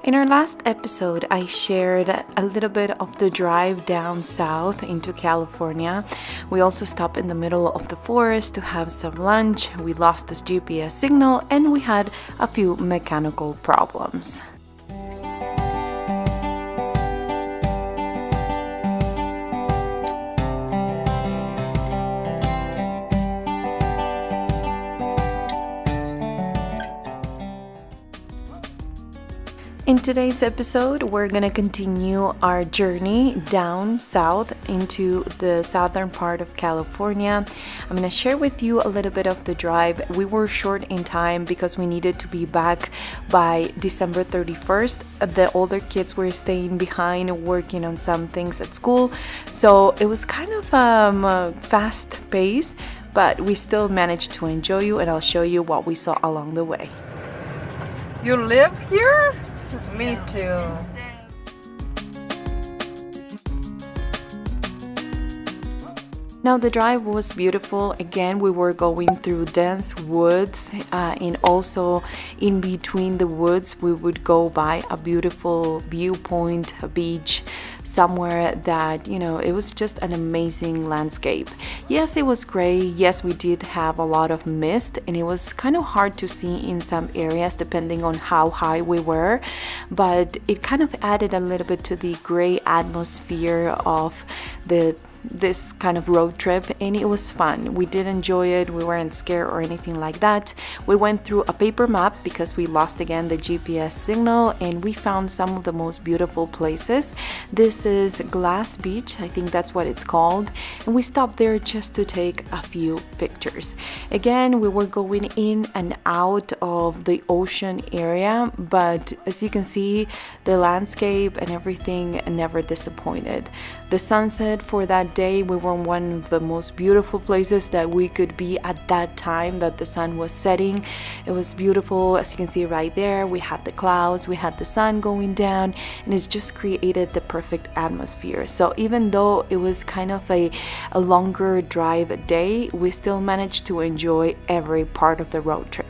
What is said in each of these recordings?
In our last episode, I shared a little bit of the drive down south into California. We also stopped in the middle of the forest to have some lunch. We lost the GPS signal and we had a few mechanical problems. In today's episode, we're going to continue our journey down south into the southern part of California. I'm going to share with you a little bit of the drive. We were short in time because we needed to be back by December 31st. The older kids were staying behind working on some things at school. So it was kind of a fast pace, but we still managed to enjoy you, and I'll show you what we saw along the way. You live here? Me too. Now the drive was beautiful. Again, we were going through dense woods and also in between the woods we would go by a beautiful viewpoint, a beach, somewhere that, it was just an amazing landscape. Yes, it was gray. Yes, we did have a lot of mist and it was kind of hard to see in some areas depending on how high we were, but it kind of added a little bit to the gray atmosphere of this kind of road trip, and it was fun. We did enjoy it. We weren't scared or anything like that. We went through a paper map because we lost again the GPS signal, and we found some of the most beautiful places. This is Glass Beach, I think that's what it's called, and we stopped there just to take a few pictures. Again, we were going in and out of the ocean area, but as you can see, the landscape and everything never disappointed. The sunset for that day, we were in one of the most beautiful places that we could be at that time that the sun was setting. It was beautiful. As you can see right there, we had the clouds, we had the sun going down, and it's just created the perfect atmosphere. So even though it was kind of a longer drive day, we still managed to enjoy every part of the road trip.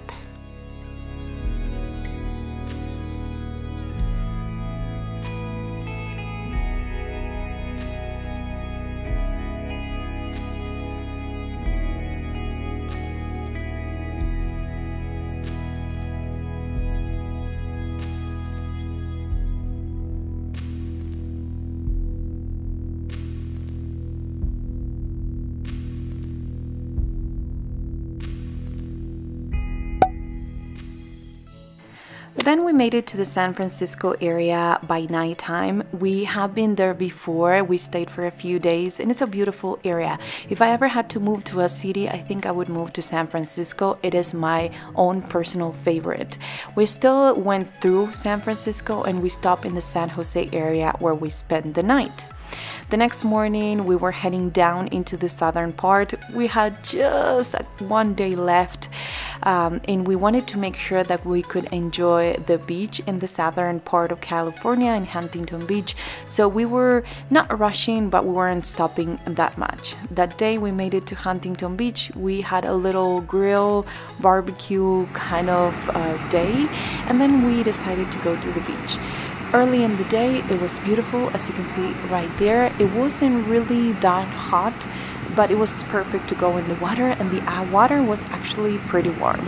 Then we made it to the San Francisco area by nighttime. We have been there before. We stayed for a few days and it's a beautiful area. If I ever had to move to a city, I think I would move to San Francisco. It is my own personal favorite. We still went through San Francisco and we stopped in the San Jose area where we spent the night. The next morning, we were heading down into the southern part. We had just one day left, and we wanted to make sure that we could enjoy the beach in the southern part of California in Huntington Beach. So we were not rushing, but we weren't stopping that much. That day we made it to Huntington Beach. We had a little grill barbecue kind of day, and then we decided to go to the beach. Early in the day, it was beautiful, as you can see right there. It wasn't really that hot, but it was perfect to go in the water, and the water was actually pretty warm.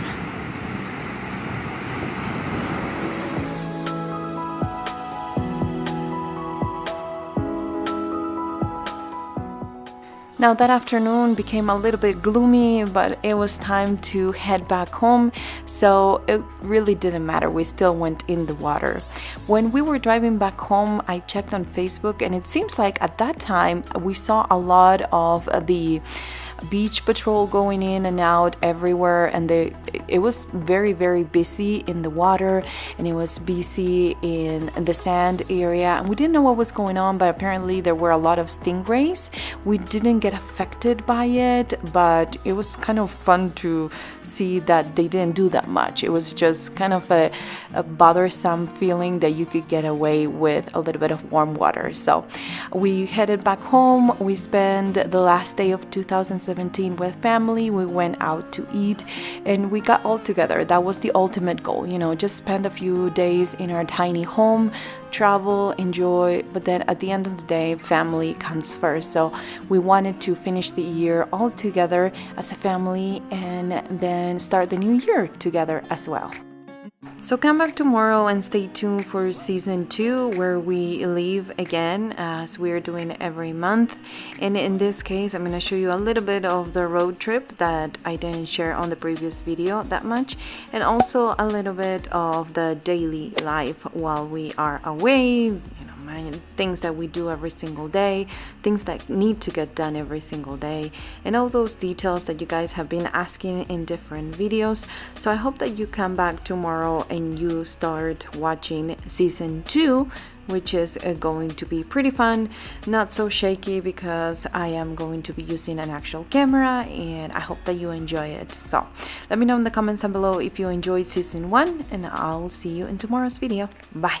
Now that afternoon became a little bit gloomy, but it was time to head back home, so it really didn't matter. We still went in the water. When we were driving back home, I checked on Facebook, and it seems like at that time we saw a lot of the beach patrol going in and out everywhere, and it was very, very busy in the water, and it was busy in the sand area, and we didn't know what was going on, but apparently there were a lot of stingrays. We didn't get affected by it, but it was kind of fun to see that they didn't do that much. It was just kind of a bothersome feeling that you could get away with a little bit of warm water. So we headed back home. We spent the last day of 2017 17 with family. We went out to eat and we got all together. That was the ultimate goal, you know, just spend a few days in our tiny home, travel, enjoy, but then at the end of the day, family comes first. So we wanted to finish the year all together as a family and then start the new year together as well. So come back tomorrow and stay tuned for season 2, where we leave again, as we're doing every month. And in this case, I'm going to show you a little bit of the road trip that I didn't share on the previous video that much, and also a little bit of the daily life while we are away, you know, things that we do every single day, things that need to get done every single day, and all those details that you guys have been asking in different videos. So I hope that you come back tomorrow and you start watching season 2, which is going to be pretty fun, not so shaky, because I am going to be using an actual camera, and I hope that you enjoy it. So let me know in the comments down below if you enjoyed season 1, and I'll see you in tomorrow's video. Bye.